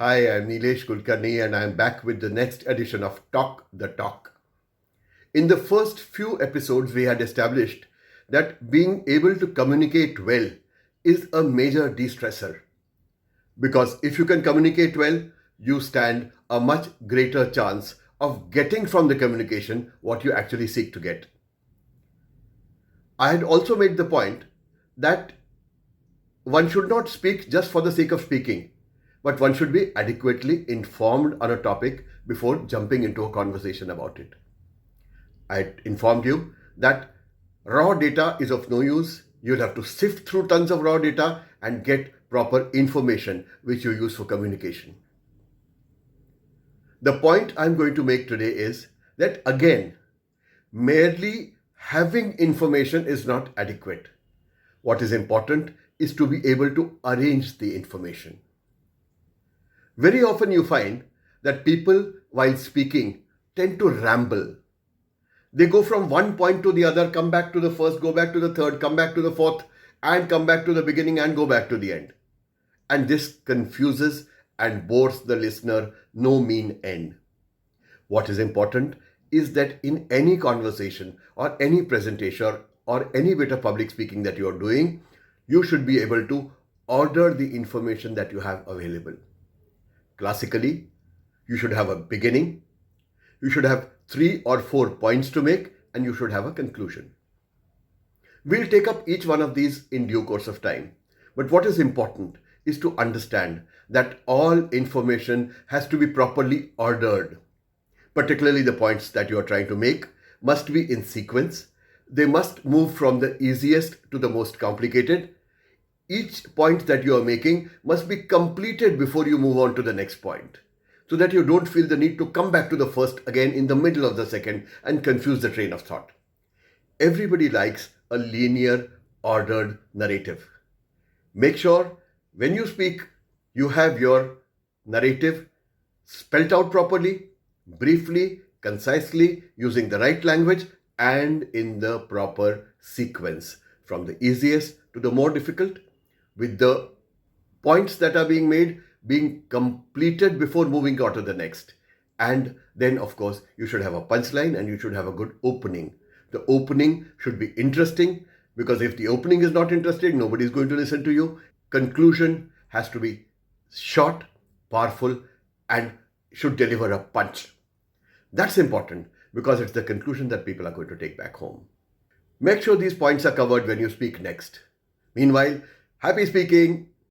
Hi, I'm Nilesh Kulkarni and I'm back with the next edition of Talk the Talk. In the first few episodes, we had established that being able to communicate well is a major de stressor. Because if you can communicate well, you stand a much greater chance of getting from the communication what you actually seek to get. I had also made the point that one should not speak just for the sake of speaking, but one should be adequately informed on a topic before jumping into a conversation about it. I informed you that raw data is of no use. You'll have to sift through tons of raw data and get proper information which you use for communication. The point I'm going to make today is that again, merely having information is not adequate. What is important is to be able to arrange the information. Very often you find that people, while speaking, tend to ramble. They go from one point to the other, come back to the first, go back to the third, come back to the fourth, and come back to the beginning and go back to the end. And this confuses and bores the listener no mean end. What is important is that in any conversation or any presentation or any bit of public speaking that you are doing, you should be able to order the information that you have available. Classically, you should have a beginning, you should have 3 or 4 points to make, and you should have a conclusion. We'll take up each one of these in due course of time. But what is important is to understand that all information has to be properly ordered. Particularly the points that you are trying to make must be in sequence. They must move from the easiest to the most complicated. Each point that you are making must be completed before you move on to the next point, so that you don't feel the need to come back to the first again in the middle of the second and confuse the train of thought. Everybody likes a linear, ordered narrative. Make sure when you speak, you have your narrative spelt out properly, briefly, concisely, using the right language and in the proper sequence, from the easiest to the more difficult, with the points that are being made being completed before moving on to the next. And then, of course, you should have a punchline and you should have a good opening. The opening should be interesting, because if the opening is not interesting, nobody is going to listen to you. Conclusion has to be short, powerful, and should deliver a punch. That's important because it's the conclusion that people are going to take back home. Make sure these points are covered when you speak next. Meanwhile, happy speaking.